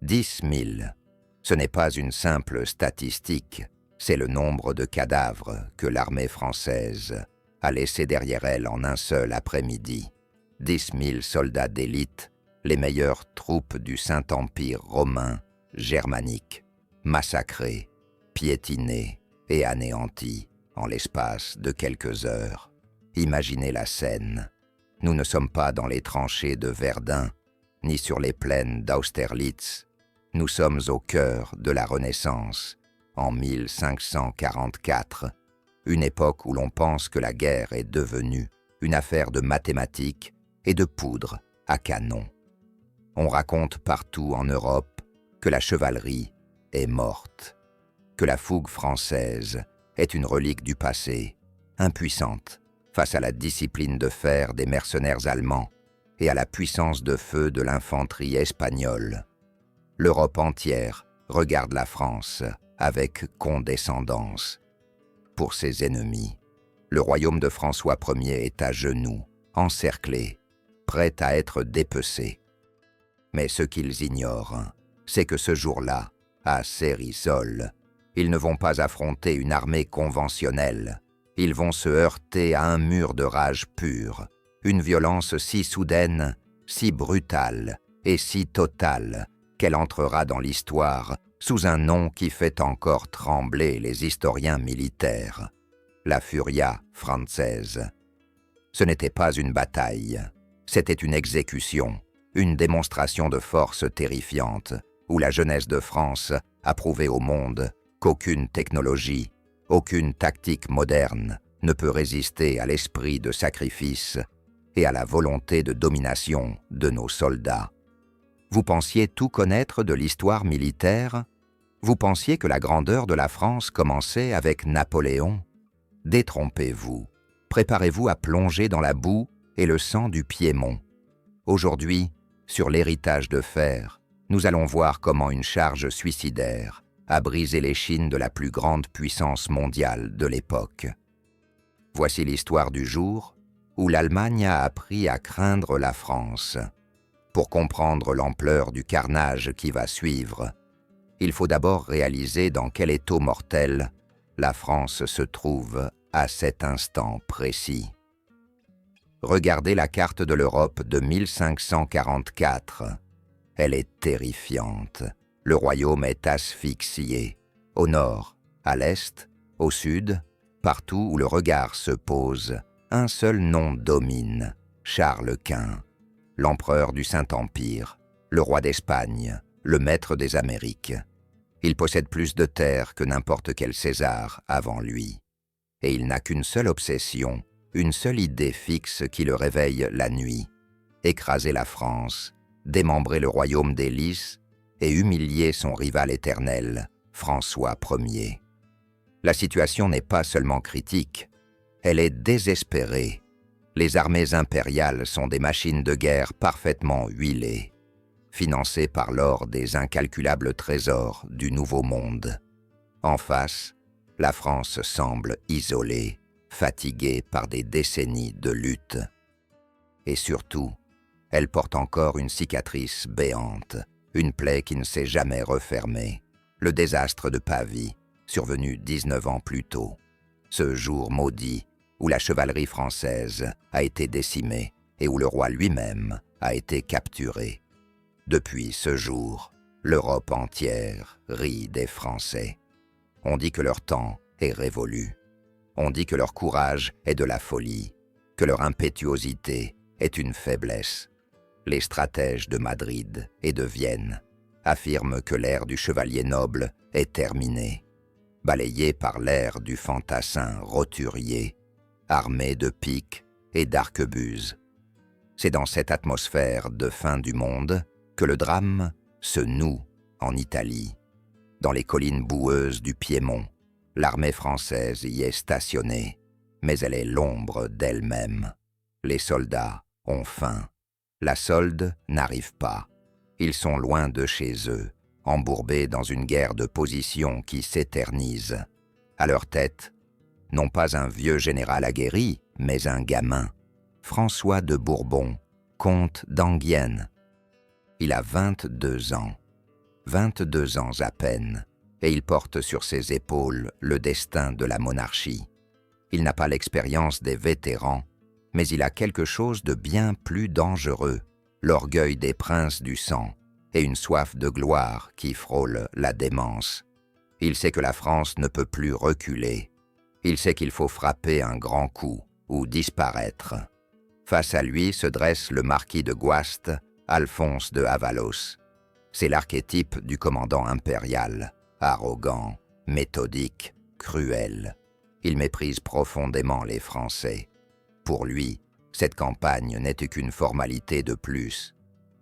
10 000. Ce n'est pas une simple statistique, c'est le nombre de cadavres que l'armée française a laissé derrière elle en un seul après-midi. 10 000 soldats d'élite, les meilleures troupes du Saint-Empire romain, germanique, massacrés, piétinés et anéantis en l'espace de quelques heures. Imaginez la scène. Nous ne sommes pas dans les tranchées de Verdun, ni sur les plaines d'Austerlitz. Nous sommes au cœur de la Renaissance, en 1544, une époque où l'on pense que la guerre est devenue une affaire de mathématiques et de poudre à canon. On raconte partout en Europe que la chevalerie est morte, que la fougue française est une relique du passé, impuissante face à la discipline de fer des mercenaires allemands et à la puissance de feu de l'infanterie espagnole. L'Europe entière regarde la France avec condescendance. Pour ses ennemis, le royaume de François Ier est à genoux, encerclé, prêt à être dépecé. Mais ce qu'ils ignorent, c'est que ce jour-là, à Cérisole, ils ne vont pas affronter une armée conventionnelle. Ils vont se heurter à un mur de rage pure, une violence si soudaine, si brutale et si totale qu'elle entrera dans l'histoire sous un nom qui fait encore trembler les historiens militaires, la Furia française. Ce n'était pas une bataille, c'était une exécution, une démonstration de force terrifiante, où la jeunesse de France a prouvé au monde qu'aucune technologie, aucune tactique moderne ne peut résister à l'esprit de sacrifice et à la volonté de domination de nos soldats. Vous pensiez tout connaître de l'histoire militaire? Vous pensiez que la grandeur de la France commençait avec Napoléon? Détrompez-vous. Préparez-vous à plonger dans la boue et le sang du Piémont. Aujourd'hui, sur l'héritage de fer, nous allons voir comment une charge suicidaire a brisé l'échine de la plus grande puissance mondiale de l'époque. Voici l'histoire du jour où l'Allemagne a appris à craindre la France. Pour comprendre l'ampleur du carnage qui va suivre, il faut d'abord réaliser dans quel étau mortel la France se trouve à cet instant précis. Regardez la carte de l'Europe de 1544. Elle est terrifiante. Le royaume est asphyxié. Au nord, à l'est, au sud, partout où le regard se pose, un seul nom domine, Charles Quint, l'empereur du Saint-Empire, le roi d'Espagne, le maître des Amériques. Il possède plus de terres que n'importe quel César avant lui. Et il n'a qu'une seule obsession, une seule idée fixe qui le réveille la nuit: écraser la France, démembrer le royaume des Lys et humilier son rival éternel, François Ier. La situation n'est pas seulement critique, elle est désespérée. Les armées impériales sont des machines de guerre parfaitement huilées, financées par l'or des incalculables trésors du Nouveau Monde. En face, la France semble isolée, fatiguée par des décennies de lutte. Et surtout, elle porte encore une cicatrice béante, une plaie qui ne s'est jamais refermée, le désastre de Pavie, survenu 19 ans plus tôt. Ce jour maudit où la chevalerie française a été décimée et où le roi lui-même a été capturé. Depuis ce jour, l'Europe entière rit des Français. On dit que leur temps est révolu. On dit que leur courage est de la folie, que leur impétuosité est une faiblesse. Les stratèges de Madrid et de Vienne affirment que l'ère du chevalier noble est terminée, balayée par l'ère du fantassin roturier, armé de piques et d'arquebuses. C'est dans cette atmosphère de fin du monde que le drame se noue en Italie. Dans les collines boueuses du Piémont, l'armée française y est stationnée, mais elle est l'ombre d'elle-même. Les soldats ont faim. La solde n'arrive pas. Ils sont loin de chez eux, embourbés dans une guerre de position qui s'éternise. À leur tête, non pas un vieux général aguerri, mais un gamin, François de Bourbon, comte d'Enghien. Il a 22 ans. 22 ans à peine, et il porte sur ses épaules le destin de la monarchie. Il n'a pas l'expérience des vétérans, mais il a quelque chose de bien plus dangereux, l'orgueil des princes du sang et une soif de gloire qui frôle la démence. Il sait que la France ne peut plus reculer. Il sait qu'il faut frapper un grand coup ou disparaître. Face à lui se dresse le marquis de Guaste, Alphonse de Avalos. C'est l'archétype du commandant impérial, arrogant, méthodique, cruel. Il méprise profondément les Français. Pour lui, cette campagne n'était qu'une formalité de plus.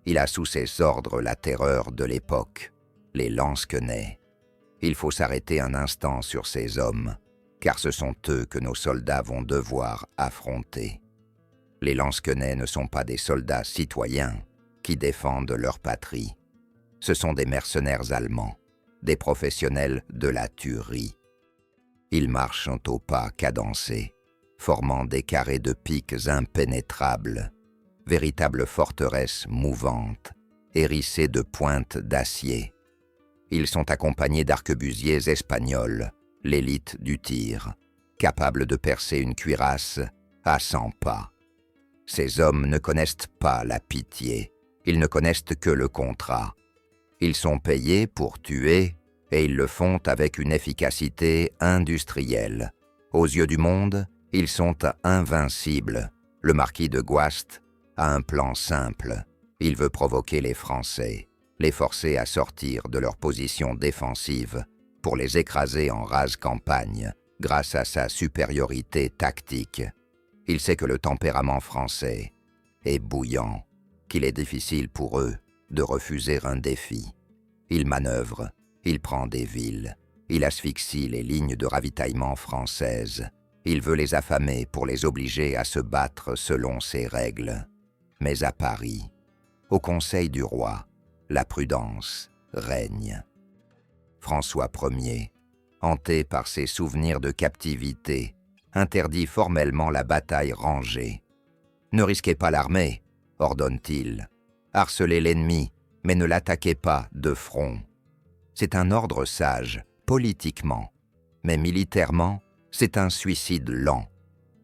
Il a sous ses ordres la terreur de l'époque, les lansquenets. Il faut s'arrêter un instant sur ces hommes, car ce sont eux que nos soldats vont devoir affronter. Les lansquenets ne sont pas des soldats citoyens qui défendent leur patrie. Ce sont des mercenaires allemands, des professionnels de la tuerie. Ils marchent au pas cadencé, formant des carrés de piques impénétrables, véritables forteresses mouvantes, hérissées de pointes d'acier. Ils sont accompagnés d'arquebusiers espagnols, l'élite du tir, capables de percer une cuirasse à 100 pas. Ces hommes ne connaissent pas la pitié, ils ne connaissent que le contrat. Ils sont payés pour tuer et ils le font avec une efficacité industrielle. Aux yeux du monde, ils sont invincibles. Le marquis de Guaste a un plan simple. Il veut provoquer les Français, les forcer à sortir de leur position défensive pour les écraser en rase campagne grâce à sa supériorité tactique. Il sait que le tempérament français est bouillant, qu'il est difficile pour eux de refuser un défi. Il manœuvre, il prend des villes, il asphyxie les lignes de ravitaillement françaises. Il veut les affamer pour les obliger à se battre selon ses règles. Mais à Paris, au conseil du roi, la prudence règne. François Ier, hanté par ses souvenirs de captivité, interdit formellement la bataille rangée. « Ne risquez pas l'armée », ordonne-t-il. « Harcelez l'ennemi, mais ne l'attaquez pas de front. » C'est un ordre sage, politiquement, mais militairement, c'est un suicide lent.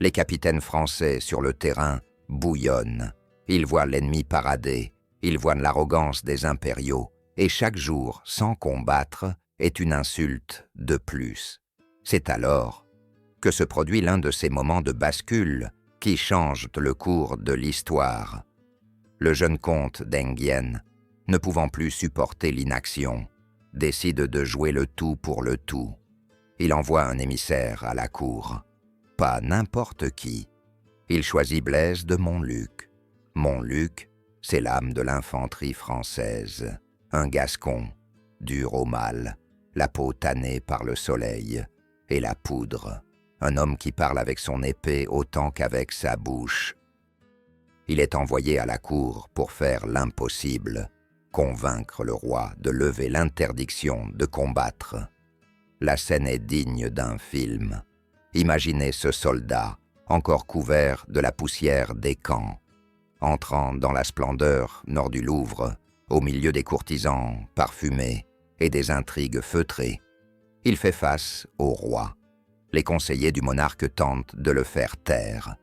Les capitaines français sur le terrain bouillonnent. Ils voient l'ennemi parader, ils voient l'arrogance des impériaux, et chaque jour, sans combattre, est une insulte de plus. C'est alors que se produit l'un de ces moments de bascule qui changent le cours de l'histoire. Le jeune comte d'Enghien, ne pouvant plus supporter l'inaction, décide de jouer le tout pour le tout. Il envoie un émissaire à la cour. Pas n'importe qui. Il choisit Blaise de Montluc. Montluc, c'est l'âme de l'infanterie française. Un Gascon, dur au mal, la peau tannée par le soleil et la poudre. Un homme qui parle avec son épée autant qu'avec sa bouche. Il est envoyé à la cour pour faire l'impossible, convaincre le roi de lever l'interdiction de combattre. La scène est digne d'un film. Imaginez ce soldat, encore couvert de la poussière des camps, entrant dans la splendeur nord du Louvre, au milieu des courtisans parfumés et des intrigues feutrées. Il fait face au roi. Les conseillers du monarque tentent de le faire taire,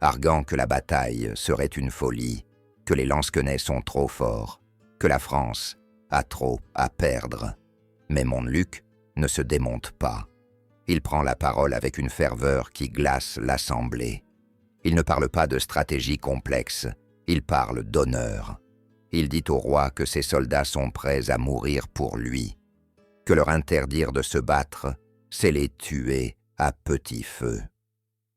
arguant que la bataille serait une folie, que les lansquenets sont trop forts, que la France a trop à perdre. Mais Montluc ne se démonte pas. Il prend la parole avec une ferveur qui glace l'assemblée. Il ne parle pas de stratégie complexe, il parle d'honneur. Il dit au roi que ses soldats sont prêts à mourir pour lui, que leur interdire de se battre, c'est les tuer à petit feu.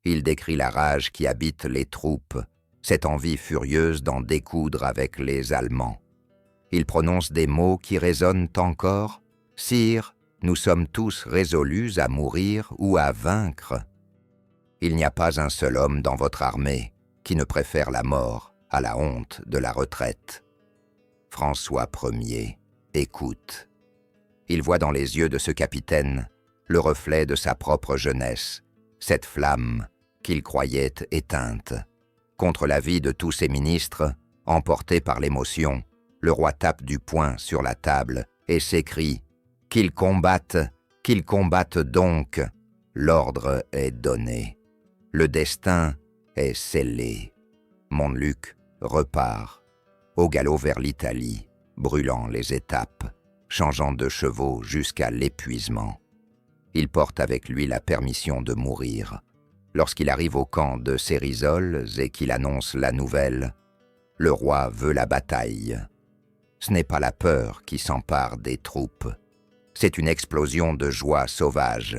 Il décrit la rage qui habite les troupes, cette envie furieuse d'en découdre avec les Allemands. Il prononce des mots qui résonnent encore. « Sire, nous sommes tous résolus à mourir ou à vaincre. Il n'y a pas un seul homme dans votre armée qui ne préfère la mort à la honte de la retraite. » François Ier écoute. Il voit dans les yeux de ce capitaine le reflet de sa propre jeunesse, cette flamme qu'il croyait éteinte. Contre l'avis de tous ses ministres, emporté par l'émotion, le roi tape du poing sur la table et s'écrie « Qu'ils combattent donc !» L'ordre est donné. Le destin est scellé. Montluc repart, au galop vers l'Italie, brûlant les étapes, changeant de chevaux jusqu'à l'épuisement. Il porte avec lui la permission de mourir. Lorsqu'il arrive au camp de Cérisoles et qu'il annonce la nouvelle, le roi veut la bataille. Ce n'est pas la peur qui s'empare des troupes. C'est une explosion de joie sauvage.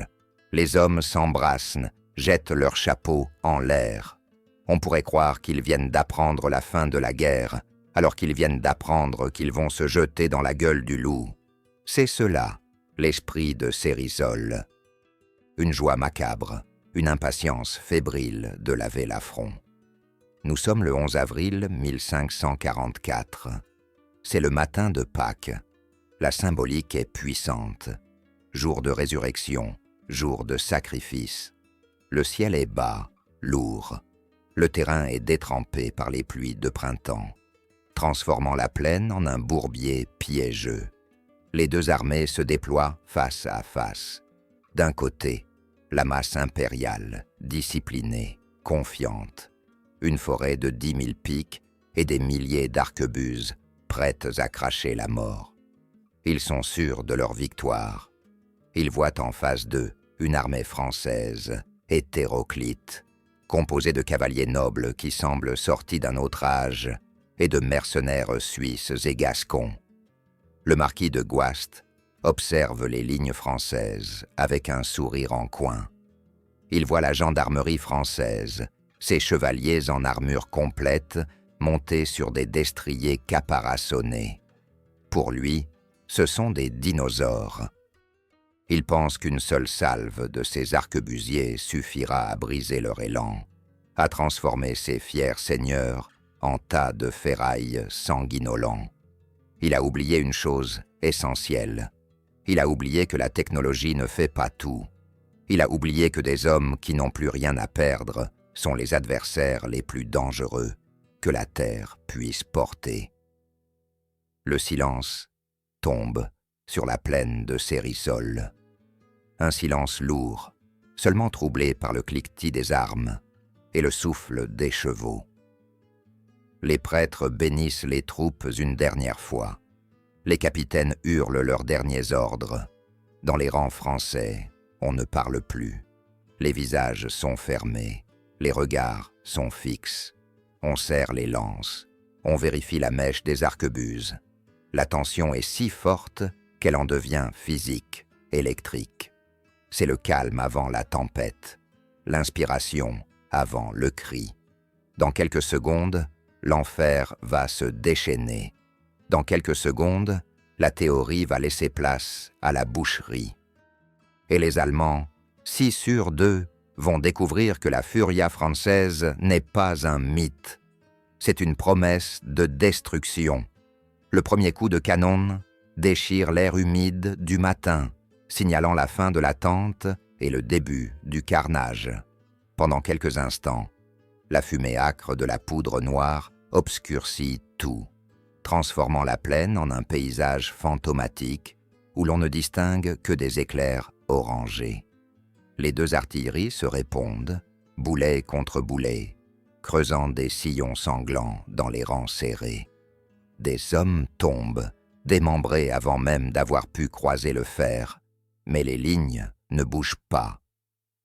Les hommes s'embrassent, jettent leurs chapeaux en l'air. On pourrait croire qu'ils viennent d'apprendre la fin de la guerre, alors qu'ils viennent d'apprendre qu'ils vont se jeter dans la gueule du loup. C'est cela, l'esprit de Cérisoles. Une joie macabre, une impatience fébrile de laver l'affront. Nous sommes le 11 avril 1544. C'est le matin de Pâques. La symbolique est puissante. Jour de résurrection, jour de sacrifice. Le ciel est bas, lourd. Le terrain est détrempé par les pluies de printemps, transformant la plaine en un bourbier piégeux. Les deux armées se déploient face à face. D'un côté, la masse impériale, disciplinée, confiante. Une forêt de 10 000 piques et des milliers d'arquebuses prêtes à cracher la mort. Ils sont sûrs de leur victoire. Ils voient en face d'eux une armée française, hétéroclite, composée de cavaliers nobles qui semblent sortis d'un autre âge et de mercenaires suisses et gascons. Le marquis de Guaste observe les lignes françaises avec un sourire en coin. Il voit la gendarmerie française, ses chevaliers en armure complète, montés sur des destriers caparaçonnés. Pour lui, ce sont des dinosaures. Il pense qu'une seule salve de ces arquebusiers suffira à briser leur élan, à transformer ces fiers seigneurs en tas de ferrailles sanguinolents. Il a oublié une chose essentielle. Il a oublié que la technologie ne fait pas tout. Il a oublié que des hommes qui n'ont plus rien à perdre sont les adversaires les plus dangereux que la terre puisse porter. Le silence tombe sur la plaine de Cérisoles. Un silence lourd, seulement troublé par le cliquetis des armes et le souffle des chevaux. Les prêtres bénissent les troupes une dernière fois. Les capitaines hurlent leurs derniers ordres. Dans les rangs français, on ne parle plus. Les visages sont fermés, les regards sont fixes. On serre les lances, on vérifie la mèche des arquebuses. La tension est si forte qu'elle en devient physique, électrique. C'est le calme avant la tempête, l'inspiration avant le cri. Dans quelques secondes, l'enfer va se déchaîner. Dans quelques secondes, la théorie va laisser place à la boucherie. Et les Allemands, si sûrs d'eux, vont découvrir que la Furia française n'est pas un mythe. C'est une promesse de destruction. Le premier coup de canon déchire l'air humide du matin, signalant la fin de l'attente et le début du carnage. Pendant quelques instants, la fumée âcre de la poudre noire obscurcit tout, transformant la plaine en un paysage fantomatique où l'on ne distingue que des éclairs orangés. Les deux artilleries se répondent, boulet contre boulet, creusant des sillons sanglants dans les rangs serrés. Des hommes tombent, démembrés avant même d'avoir pu croiser le fer, mais les lignes ne bougent pas.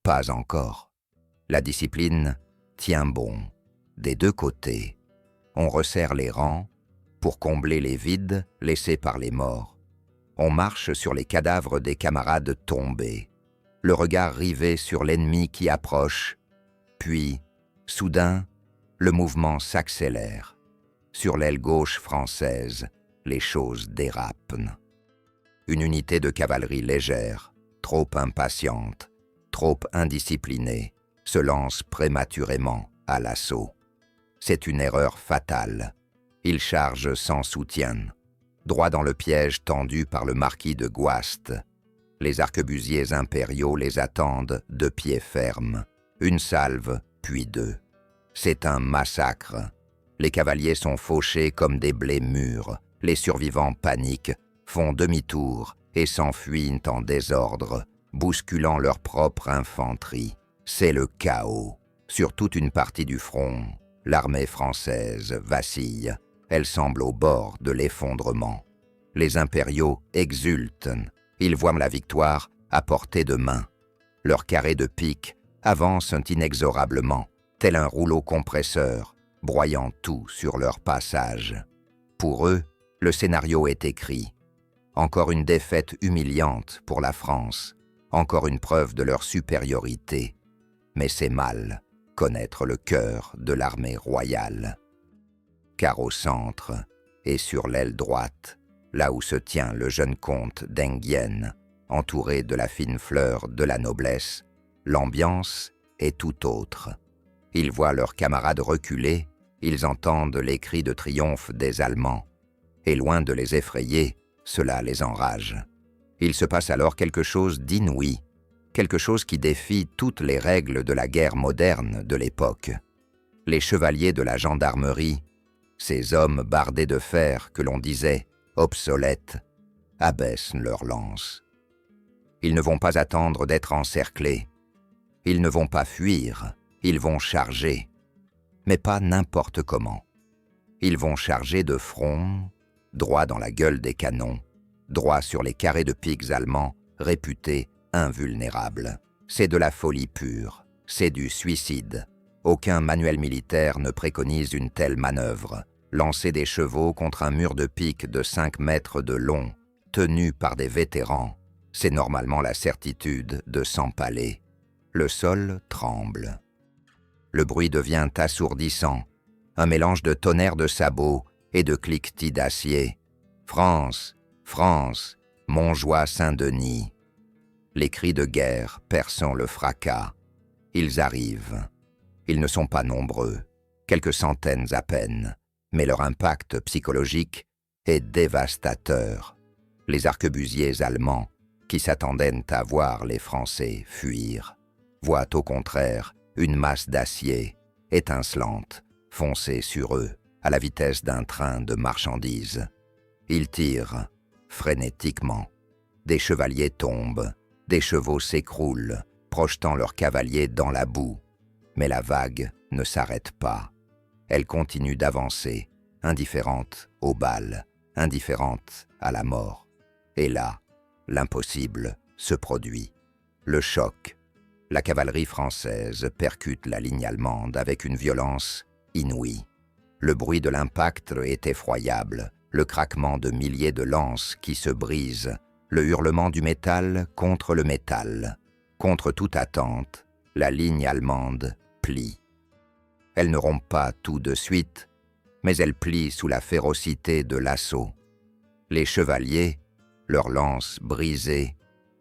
Pas encore. La discipline tient bon. Des deux côtés, on resserre les rangs pour combler les vides laissés par les morts. On marche sur les cadavres des camarades tombés, le regard rivé sur l'ennemi qui approche. Puis, soudain, le mouvement s'accélère. Sur l'aile gauche française, les choses dérapent. Une unité de cavalerie légère, trop impatiente, trop indisciplinée, se lance prématurément à l'assaut. C'est une erreur fatale. Il charge sans soutien, droit dans le piège tendu par le marquis de Guaste. Les arquebusiers impériaux les attendent de pied ferme. Une salve, puis deux. C'est un massacre. Les cavaliers sont fauchés comme des blés mûrs. Les survivants paniquent, font demi-tour et s'enfuient en désordre, bousculant leur propre infanterie. C'est le chaos. Sur toute une partie du front, l'armée française vacille. Elle semble au bord de l'effondrement. Les impériaux exultent. Ils voient la victoire à portée de main. Leurs carrés de pique avancent inexorablement, tel un rouleau compresseur, broyant tout sur leur passage. Pour eux, le scénario est écrit. Encore une défaite humiliante pour la France, encore une preuve de leur supériorité. Mais c'est mal connaître le cœur de l'armée royale. Car au centre, et sur l'aile droite, là où se tient le jeune comte d'Enghien, entouré de la fine fleur de la noblesse, l'ambiance est tout autre. Ils voient leurs camarades reculer, ils entendent les cris de triomphe des Allemands, et loin de les effrayer, cela les enrage. Il se passe alors quelque chose d'inouï, quelque chose qui défie toutes les règles de la guerre moderne de l'époque. Les chevaliers de la gendarmerie, ces hommes bardés de fer que l'on disait obsolètes, abaissent leurs lances. Ils ne vont pas attendre d'être encerclés. Ils ne vont pas fuir, ils vont charger. Mais pas n'importe comment. Ils vont charger de front, droit dans la gueule des canons, droit sur les carrés de piques allemands, réputés invulnérables. C'est de la folie pure, c'est du suicide. Aucun manuel militaire ne préconise une telle manœuvre. Lancer des chevaux contre un mur de pique de 5 mètres de long, tenu par des vétérans, c'est normalement la certitude de s'empaler. Le sol tremble. Le bruit devient assourdissant, un mélange de tonnerre de sabots et de cliquetis d'acier. France, France, Montjoie Saint-Denis. Les cris de guerre perçant le fracas. Ils arrivent. Ils ne sont pas nombreux, quelques centaines à peine, mais leur impact psychologique est dévastateur. Les arquebusiers allemands, qui s'attendaient à voir les Français fuir, voient au contraire une masse d'acier, étincelante, foncer sur eux à la vitesse d'un train de marchandises. Ils tirent, frénétiquement. Des chevaliers tombent, des chevaux s'écroulent, projetant leurs cavaliers dans la boue. Mais la vague ne s'arrête pas. Elle continue d'avancer, indifférente aux balles, indifférente à la mort. Et là, l'impossible se produit. Le choc. La cavalerie française percute la ligne allemande avec une violence inouïe. Le bruit de l'impact est effroyable, le craquement de milliers de lances qui se brisent, le hurlement du métal contre le métal. Contre toute attente, la ligne allemande plie. Elle ne rompt pas tout de suite, mais elle plie sous la férocité de l'assaut. Les chevaliers, leurs lances brisées,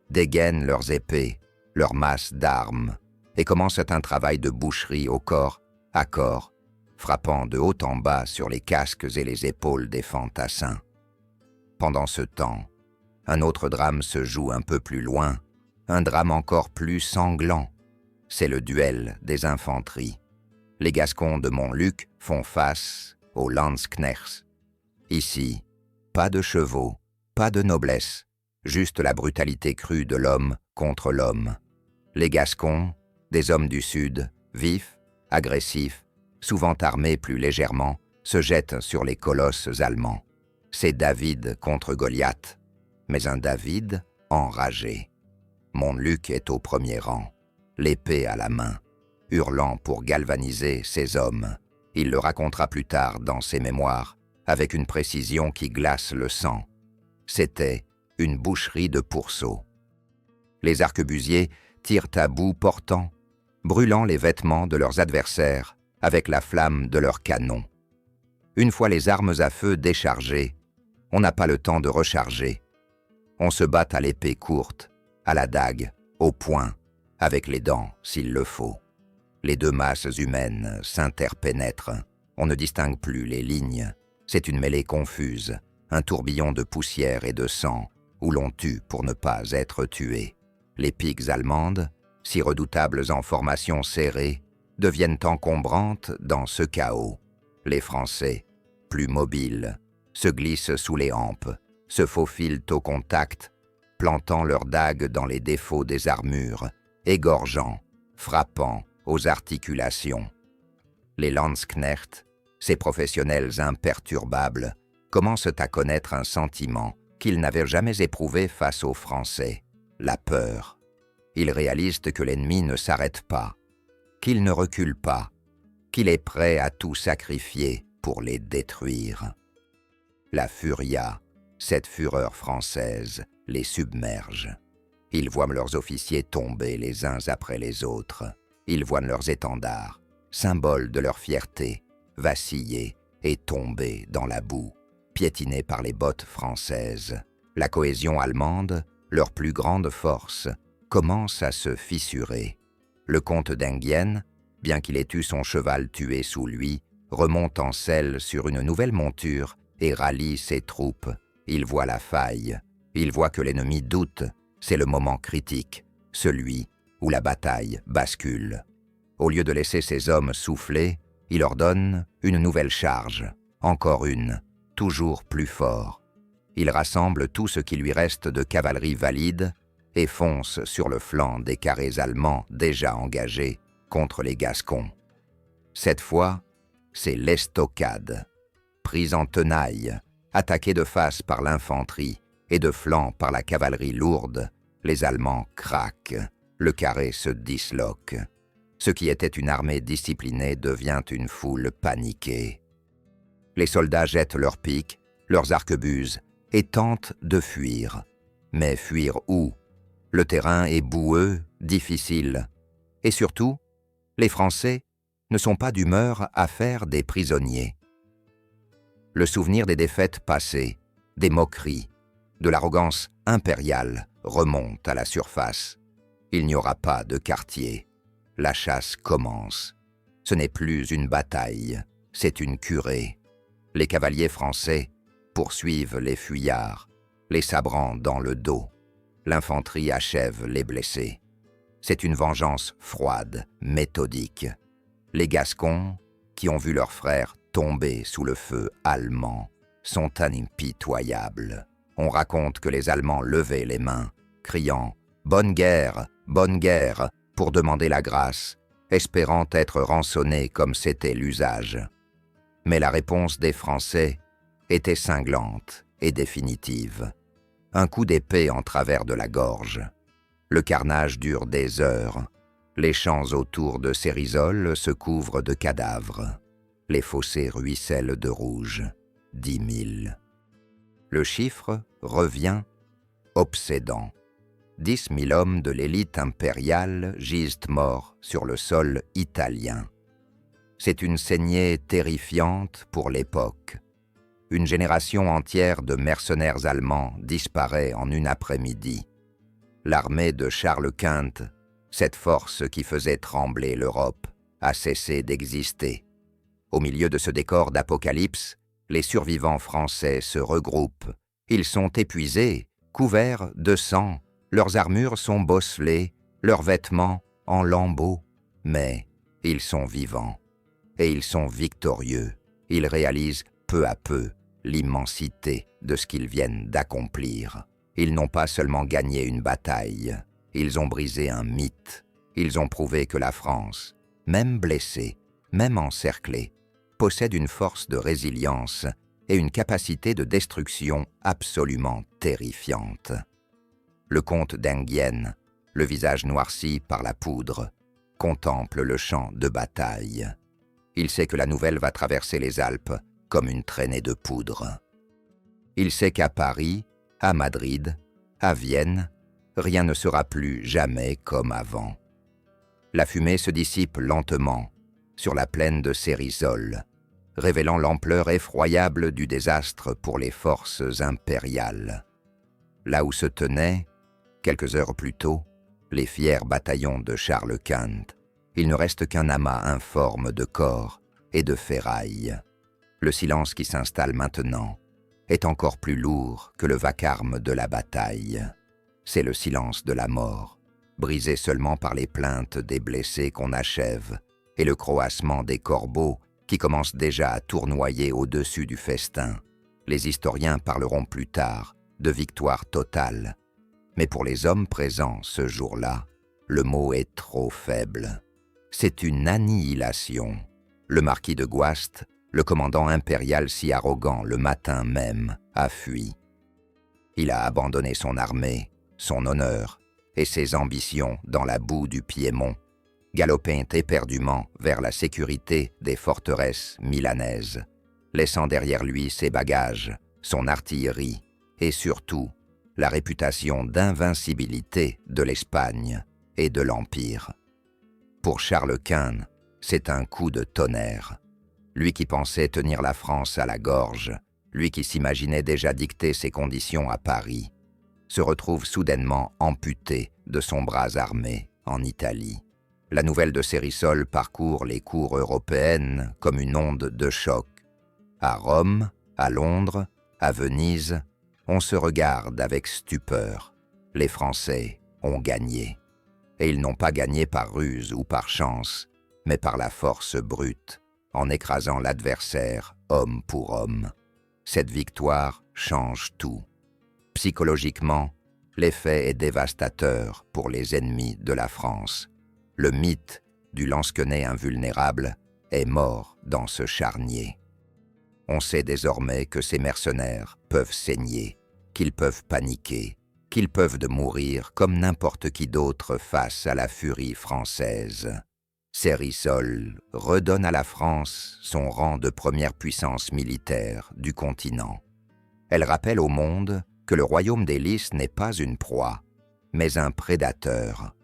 dégainent leurs épées, leurs masses d'armes, et commencent un travail de boucherie au corps à corps, frappant de haut en bas sur les casques et les épaules des fantassins. Pendant ce temps, un autre drame se joue un peu plus loin, un drame encore plus sanglant. C'est le duel des infanteries. Les Gascons de Montluc font face aux Landsknechts. Ici, pas de chevaux, pas de noblesse, juste la brutalité crue de l'homme contre l'homme. Les Gascons, des hommes du Sud, vifs, agressifs, souvent armés plus légèrement, se jettent sur les colosses allemands. C'est David contre Goliath, mais un David enragé. Montluc est au premier rang, l'épée à la main, hurlant pour galvaniser ses hommes. Il le racontera plus tard dans ses mémoires, avec une précision qui glace le sang. C'était une boucherie de pourceaux. Les arquebusiers tirent à bout portant, brûlant les vêtements de leurs adversaires avec la flamme de leurs canons. Une fois les armes à feu déchargées, on n'a pas le temps de recharger. On se bat à l'épée courte, à la dague, au poing, avec les dents s'il le faut. Les deux masses humaines s'interpénètrent. On ne distingue plus les lignes. C'est une mêlée confuse, un tourbillon de poussière et de sang, où l'on tue pour ne pas être tué. Les piques allemandes, si redoutables en formation serrée, deviennent encombrantes dans ce chaos. Les Français, plus mobiles, se glissent sous les hampes, se faufilent au contact, plantant leurs dagues dans les défauts des armures, égorgeant, frappant aux articulations. Les Landsknechts, ces professionnels imperturbables, commencent à connaître un sentiment qu'ils n'avaient jamais éprouvé face aux Français, la peur. Ils réalisent que l'ennemi ne s'arrête pas, qu'il ne recule pas, qu'il est prêt à tout sacrifier pour les détruire. La furia, cette fureur française, les submerge. Ils voient leurs officiers tomber les uns après les autres. Ils voient leurs étendards, symboles de leur fierté, vaciller et tomber dans la boue, piétinés par les bottes françaises. La cohésion allemande, leur plus grande force, commence à se fissurer. Le comte d'Enghien, bien qu'il ait eu son cheval tué sous lui, remonte en selle sur une nouvelle monture et rallie ses troupes. Il voit la faille, il voit que l'ennemi doute, c'est le moment critique, celui où la bataille bascule. Au lieu de laisser ses hommes souffler, il ordonne une nouvelle charge, encore une, toujours plus fort. Il rassemble tout ce qui lui reste de cavalerie valide et fonce sur le flanc des carrés allemands déjà engagés contre les Gascons. Cette fois, c'est l'estocade. Prise en tenaille, attaquée de face par l'infanterie et de flanc par la cavalerie lourde, les Allemands craquent, le carré se disloque. Ce qui était une armée disciplinée devient une foule paniquée. Les soldats jettent leurs piques, leurs arquebuses et tentent de fuir. Mais fuir où? Le terrain est boueux, difficile. Et surtout, les Français ne sont pas d'humeur à faire des prisonniers. Le souvenir des défaites passées, des moqueries, de l'arrogance impériale remonte à la surface. Il n'y aura pas de quartier. La chasse commence. Ce n'est plus une bataille, c'est une curée. Les cavaliers français poursuivent les fuyards, les sabrant dans le dos. L'infanterie achève les blessés. C'est une vengeance froide, méthodique. Les Gascons, qui ont vu leurs frères tomber sous le feu allemand, sont impitoyables. On raconte que les Allemands levaient les mains, criant « Bonne guerre, pour demander la grâce, espérant être rançonnés comme c'était l'usage. Mais la réponse des Français était cinglante et définitive. Un coup d'épée en travers de la gorge. Le carnage dure des heures. Les champs autour de Cérizole se couvrent de cadavres. Les fossés ruissellent de rouge. 10 000. Le chiffre revient obsédant. 10 000 hommes de l'élite impériale gisent morts sur le sol italien. C'est une saignée terrifiante pour l'époque. Une génération entière de mercenaires allemands disparaît en une après-midi. L'armée de Charles Quint, cette force qui faisait trembler l'Europe, a cessé d'exister. Au milieu de ce décor d'apocalypse, les survivants français se regroupent. Ils sont épuisés, couverts de sang. Leurs armures sont bosselées, leurs vêtements en lambeaux, mais ils sont vivants et ils sont victorieux. Ils réalisent peu à peu l'immensité de ce qu'ils viennent d'accomplir. Ils n'ont pas seulement gagné une bataille, ils ont brisé un mythe. Ils ont prouvé que la France, même blessée, même encerclée, possède une force de résilience et une capacité de destruction absolument terrifiante. Le comte d'Enghien, le visage noirci par la poudre, contemple le champ de bataille. Il sait que la nouvelle va traverser les Alpes comme une traînée de poudre. Il sait qu'à Paris, à Madrid, à Vienne, rien ne sera plus jamais comme avant. La fumée se dissipe lentement sur la plaine de Cérizole, révélant l'ampleur effroyable du désastre pour les forces impériales. Là où se tenaient, quelques heures plus tôt, les fiers bataillons de Charles Quint, il ne reste qu'un amas informe de corps et de ferrailles. Le silence qui s'installe maintenant est encore plus lourd que le vacarme de la bataille. C'est le silence de la mort, brisé seulement par les plaintes des blessés qu'on achève et le croassement des corbeaux qui commencent déjà à tournoyer au-dessus du festin. Les historiens parleront plus tard de victoire totale. Mais pour les hommes présents ce jour-là, le mot est trop faible. C'est une annihilation. Le marquis de Guaste, le commandant impérial si arrogant le matin même, a fui. Il a abandonné son armée, son honneur et ses ambitions dans la boue du Piémont, galopant éperdument vers la sécurité des forteresses milanaises, laissant derrière lui ses bagages, son artillerie et surtout la réputation d'invincibilité de l'Espagne et de l'Empire. Pour Charles Quint, c'est un coup de tonnerre. Lui qui pensait tenir la France à la gorge, lui qui s'imaginait déjà dicter ses conditions à Paris, se retrouve soudainement amputé de son bras armé en Italie. La nouvelle de Cérisole parcourt les cours européennes comme une onde de choc. À Rome, à Londres, à Venise, on se regarde avec stupeur. Les Français ont gagné. Et ils n'ont pas gagné par ruse ou par chance, mais par la force brute, en écrasant l'adversaire homme pour homme. Cette victoire change tout. Psychologiquement, l'effet est dévastateur pour les ennemis de la France. Le mythe du lansquenet invulnérable est mort dans ce charnier. On sait désormais que ces mercenaires peuvent saigner, qu'ils peuvent paniquer, qu'ils peuvent mourir comme n'importe qui d'autre face à la furie française. Cérisole redonne à la France son rang de première puissance militaire du continent. Elle rappelle au monde que le royaume des Lys n'est pas une proie, mais un prédateur.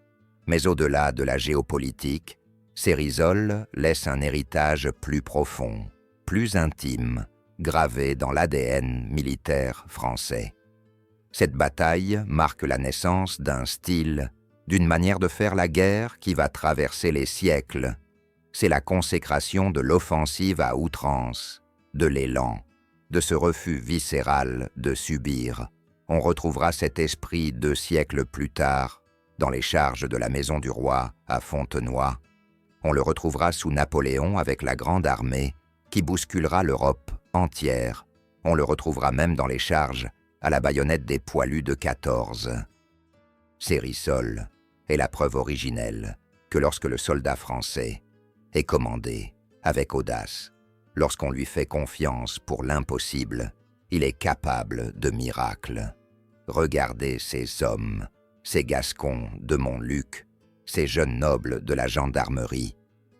Mais au-delà de la géopolitique, Cérisole laisse un héritage plus profond, plus intime, gravé dans l'ADN militaire français. Cette bataille marque la naissance d'un style, d'une manière de faire la guerre qui va traverser les siècles. C'est la consécration de l'offensive à outrance, de l'élan, de ce refus viscéral de subir. On retrouvera cet esprit 2 siècles plus tard, dans les charges de la Maison du Roi à Fontenoy. On le retrouvera sous Napoléon avec la Grande Armée, qui bousculera l'Europe entière. On le retrouvera même dans les charges à la baïonnette des poilus de 14. Cérisole est la preuve originelle que lorsque le soldat français est commandé avec audace, lorsqu'on lui fait confiance pour l'impossible, il est capable de miracles. Regardez ces hommes, ces Gascons de Montluc, ces jeunes nobles de la gendarmerie.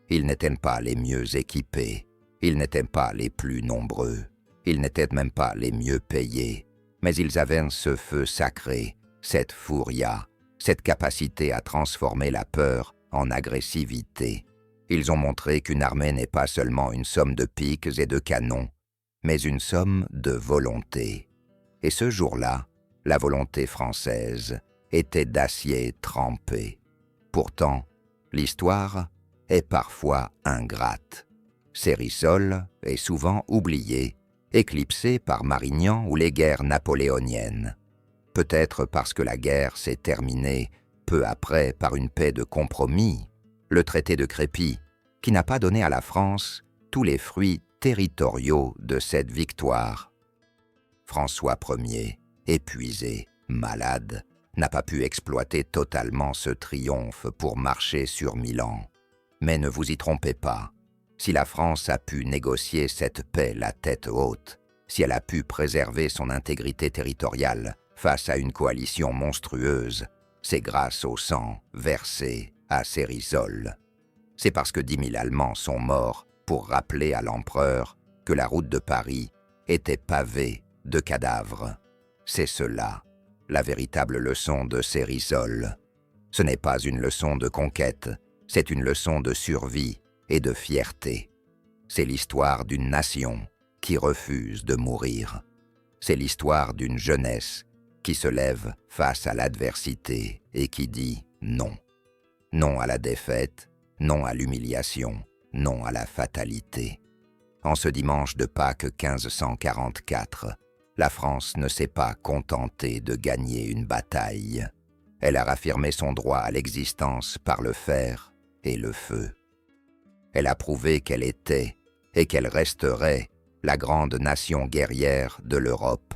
Ils n'étaient pas les mieux équipés, ils n'étaient pas les plus nombreux, ils n'étaient même pas les mieux payés, mais ils avaient ce feu sacré, cette furia, cette capacité à transformer la peur en agressivité. Ils ont montré qu'une armée n'est pas seulement une somme de piques et de canons, mais une somme de volonté. Et ce jour-là, la volonté française était d'acier trempé. Pourtant, l'histoire est parfois ingrate. Cérisole est souvent oublié, éclipsé par Marignan ou les guerres napoléoniennes. Peut-être parce que la guerre s'est terminée peu après par une paix de compromis, le traité de Crépy, qui n'a pas donné à la France tous les fruits territoriaux de cette victoire. François Ier, épuisé, malade, n'a pas pu exploiter totalement ce triomphe pour marcher sur Milan. Mais ne vous y trompez pas, si la France a pu négocier cette paix la tête haute, si elle a pu préserver son intégrité territoriale face à une coalition monstrueuse, c'est grâce au sang versé à Cérisole. C'est parce que 10 000 Allemands sont morts pour rappeler à l'empereur que la route de Paris était pavée de cadavres. C'est cela, la véritable leçon de Cérisole. Ce n'est pas une leçon de conquête, c'est une leçon de survie et de fierté. C'est l'histoire d'une nation qui refuse de mourir. C'est l'histoire d'une jeunesse qui se lève face à l'adversité et qui dit non. Non à la défaite, non à l'humiliation, non à la fatalité. En ce dimanche de Pâques 1544, la France ne s'est pas contentée de gagner une bataille. Elle a raffirmé son droit à l'existence par le fer et le feu. Elle a prouvé qu'elle était et qu'elle resterait la grande nation guerrière de l'Europe.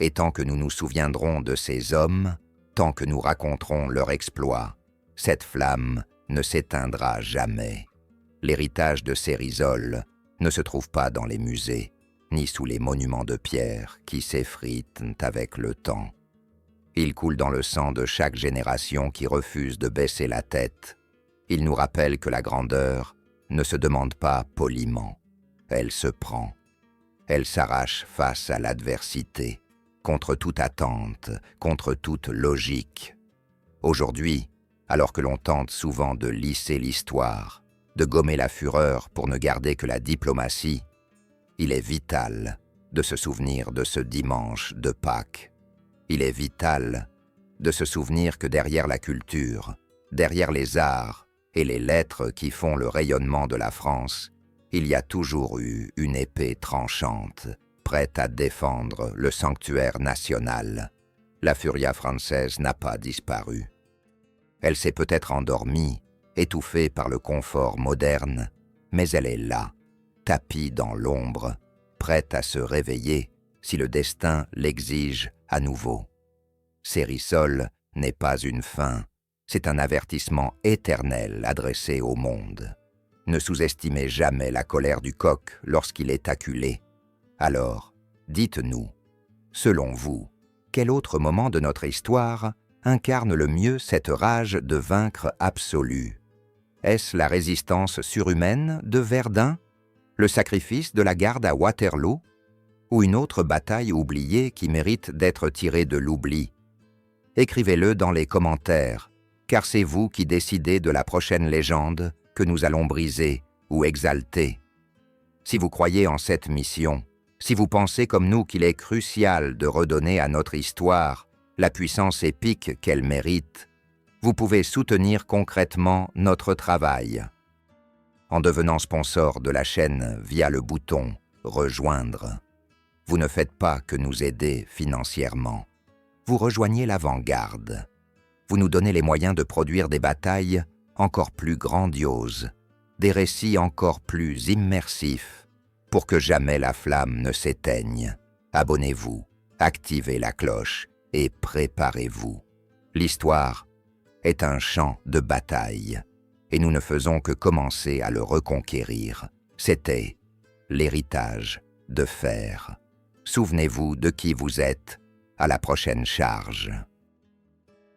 Et tant que nous nous souviendrons de ces hommes, tant que nous raconterons leurs exploits, cette flamme ne s'éteindra jamais. L'héritage de Cérizol ne se trouve pas dans les musées, ni sous les monuments de pierre qui s'effritent avec le temps. Il coule dans le sang de chaque génération qui refuse de baisser la tête. Il nous rappelle que la grandeur ne se demande pas poliment, elle se prend. Elle s'arrache face à l'adversité, contre toute attente, contre toute logique. Aujourd'hui, alors que l'on tente souvent de lisser l'histoire, de gommer la fureur pour ne garder que la diplomatie, il est vital de se souvenir de ce dimanche de Pâques. Il est vital de se souvenir que derrière la culture, derrière les arts et les lettres qui font le rayonnement de la France, il y a toujours eu une épée tranchante, prête à défendre le sanctuaire national. La furia française n'a pas disparu. Elle s'est peut-être endormie, étouffée par le confort moderne, mais elle est là, tapie dans l'ombre, prête à se réveiller si le destin l'exige à nouveau. Cérizol n'est pas une fin, c'est un avertissement éternel adressé au monde. Ne sous-estimez jamais la colère du coq lorsqu'il est acculé. Alors, dites-nous, selon vous, quel autre moment de notre histoire incarne le mieux cette rage de vaincre absolue? Est-ce la résistance surhumaine de Verdun, le sacrifice de la garde à Waterloo, ou une autre bataille oubliée qui mérite d'être tirée de l'oubli? Écrivez-le dans les commentaires, car c'est vous qui décidez de la prochaine légende que nous allons briser ou exalter. Si vous croyez en cette mission, si vous pensez comme nous qu'il est crucial de redonner à notre histoire la puissance épique qu'elle mérite, vous pouvez soutenir concrètement notre travail. En devenant sponsor de la chaîne via le bouton « Rejoindre », vous ne faites pas que nous aider financièrement. Vous rejoignez l'avant-garde. Vous nous donnez les moyens de produire des batailles encore plus grandioses, des récits encore plus immersifs, pour que jamais la flamme ne s'éteigne. Abonnez-vous, activez la cloche et préparez-vous. L'histoire est un champ de bataille, et nous ne faisons que commencer à le reconquérir. C'était l'héritage de fer. Souvenez-vous de qui vous êtes. À la prochaine charge.